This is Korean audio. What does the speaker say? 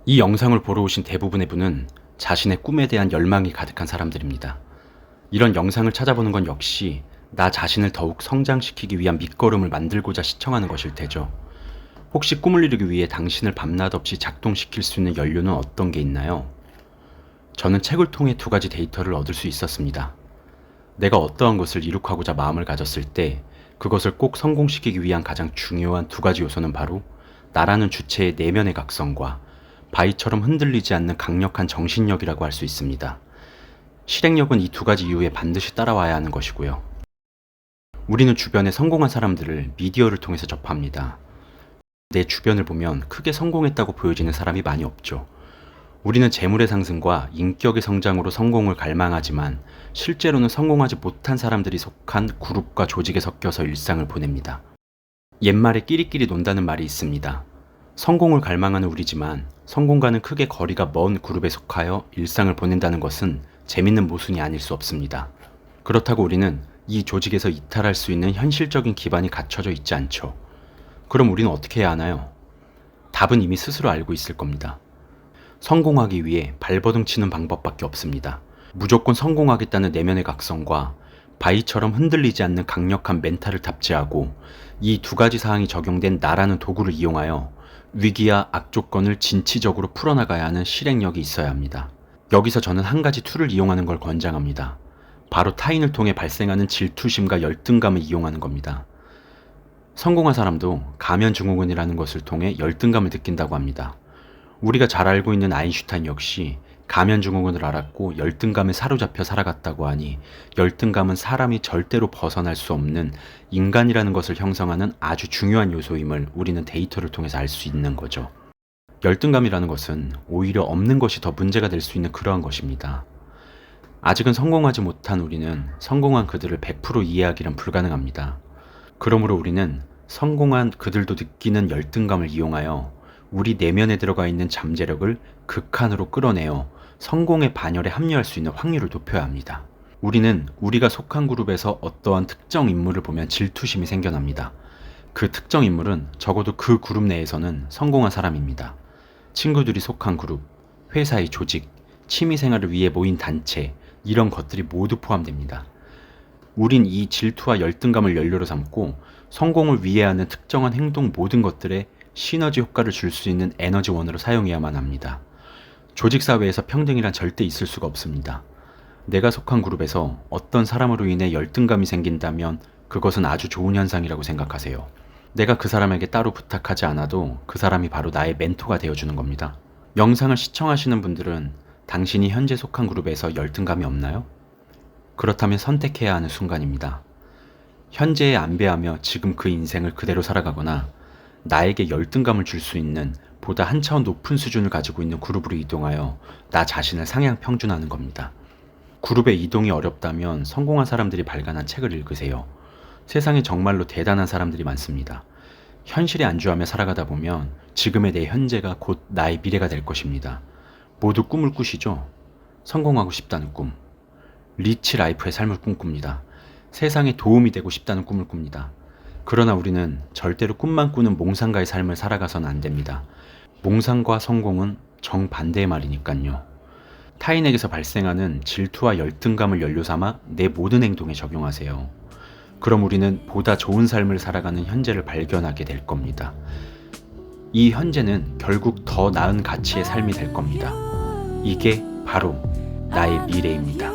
이 영상을 보러 오신 대부분의 분은 자신의 꿈에 대한 열망이 가득한 사람들입니다. 이런 영상을 찾아보는 건 역시 나 자신을 더욱 성장시키기 위한 밑거름을 만들고자 시청하는 것일 테죠. 혹시 꿈을 이루기 위해 당신을 밤낮 없이 작동시킬 수 있는 연료는 어떤 게 있나요? 저는 책을 통해 두 가지 데이터를 얻을 수 있었습니다. 내가 어떠한 것을 이룩하고자 마음을 가졌을 때 그것을 꼭 성공시키기 위한 가장 중요한 두 가지 요소는 바로 나라는 주체의 내면의 각성과 바위처럼 흔들리지 않는 강력한 정신력이라고 할 수 있습니다. 실행력은 이 두 가지 이유에 반드시 따라와야 하는 것이고요. 우리는 주변에 성공한 사람들을 미디어를 통해서 접합니다. 내 주변을 보면 크게 성공했다고 보여지는 사람이 많이 없죠. 우리는 재물의 상승과 인격의 성장으로 성공을 갈망하지만 실제로는 성공하지 못한 사람들이 속한 그룹과 조직에 섞여서 일상을 보냅니다. 옛말에 끼리끼리 논다는 말이 있습니다. 성공을 갈망하는 우리지만 성공과는 크게 거리가 먼 그룹에 속하여 일상을 보낸다는 것은 재밌는 모순이 아닐 수 없습니다. 그렇다고 우리는 이 조직에서 이탈할 수 있는 현실적인 기반이 갖춰져 있지 않죠. 그럼 우리는 어떻게 해야 하나요? 답은 이미 스스로 알고 있을 겁니다. 성공하기 위해 발버둥 치는 방법밖에 없습니다. 무조건 성공하겠다는 내면의 각성과 바위처럼 흔들리지 않는 강력한 멘탈을 탑재하고 이 두 가지 사항이 적용된 나라는 도구를 이용하여 위기와 악조건을 진취적으로 풀어나가야 하는 실행력이 있어야 합니다. 여기서 저는 한 가지 툴을 이용하는 걸 권장합니다. 바로 타인을 통해 발생하는 질투심과 열등감을 이용하는 겁니다. 성공한 사람도 가면증후군이라는 것을 통해 열등감을 느낀다고 합니다. 우리가 잘 알고 있는 아인슈타인 역시 가면증후군을 앓았고 열등감에 사로잡혀 살아갔다고 하니 열등감은 사람이 절대로 벗어날 수 없는 인간이라는 것을 형성하는 아주 중요한 요소임을 우리는 데이터를 통해서 알 수 있는 거죠. 열등감이라는 것은 오히려 없는 것이 더 문제가 될 수 있는 그러한 것입니다. 아직은 성공하지 못한 우리는 성공한 그들을 100% 이해하기는 불가능합니다. 그러므로 우리는 성공한 그들도 느끼는 열등감을 이용하여 우리 내면에 들어가 있는 잠재력을 극한으로 끌어내어 성공의 반열에 합류할 수 있는 확률을 높여야 합니다. 우리는 우리가 속한 그룹에서 어떠한 특정 인물을 보면 질투심이 생겨납니다. 그 특정 인물은 적어도 그 그룹 내에서는 성공한 사람입니다. 친구들이 속한 그룹, 회사의 조직, 취미생활을 위해 모인 단체, 이런 것들이 모두 포함됩니다. 우린 이 질투와 열등감을 연료로 삼고 성공을 위해 하는 특정한 행동 모든 것들에 시너지 효과를 줄 수 있는 에너지원으로 사용해야만 합니다. 조직사회에서 평등이란 절대 있을 수가 없습니다. 내가 속한 그룹에서 어떤 사람으로 인해 열등감이 생긴다면 그것은 아주 좋은 현상이라고 생각하세요. 내가 그 사람에게 따로 부탁하지 않아도 그 사람이 바로 나의 멘토가 되어주는 겁니다. 영상을 시청하시는 분들은 당신이 현재 속한 그룹에서 열등감이 없나요? 그렇다면 선택해야 하는 순간입니다. 현재에 안배하며 지금 그 인생을 그대로 살아가거나 나에게 열등감을 줄 수 있는 보다 한 차원 높은 수준을 가지고 있는 그룹으로 이동하여 나 자신을 상향 평준하는 겁니다. 그룹의 이동이 어렵다면 성공한 사람들이 발간한 책을 읽으세요. 세상에 정말로 대단한 사람들이 많습니다. 현실에 안주하며 살아가다 보면 지금의 내 현재가 곧 나의 미래가 될 것입니다. 모두 꿈을 꾸시죠? 성공하고 싶다는 꿈. 리치 라이프의 삶을 꿈꿉니다. 세상에 도움이 되고 싶다는 꿈을 꿉니다. 그러나 우리는 절대로 꿈만 꾸는 몽상가의 삶을 살아가서는 안 됩니다. 몽상과 성공은 정반대의 말이니까요. 타인에게서 발생하는 질투와 열등감을 연료 삼아 내 모든 행동에 적용하세요. 그럼 우리는 보다 좋은 삶을 살아가는 현재를 발견하게 될 겁니다. 이 현재는 결국 더 나은 가치의 삶이 될 겁니다. 이게 바로 나의 미래입니다.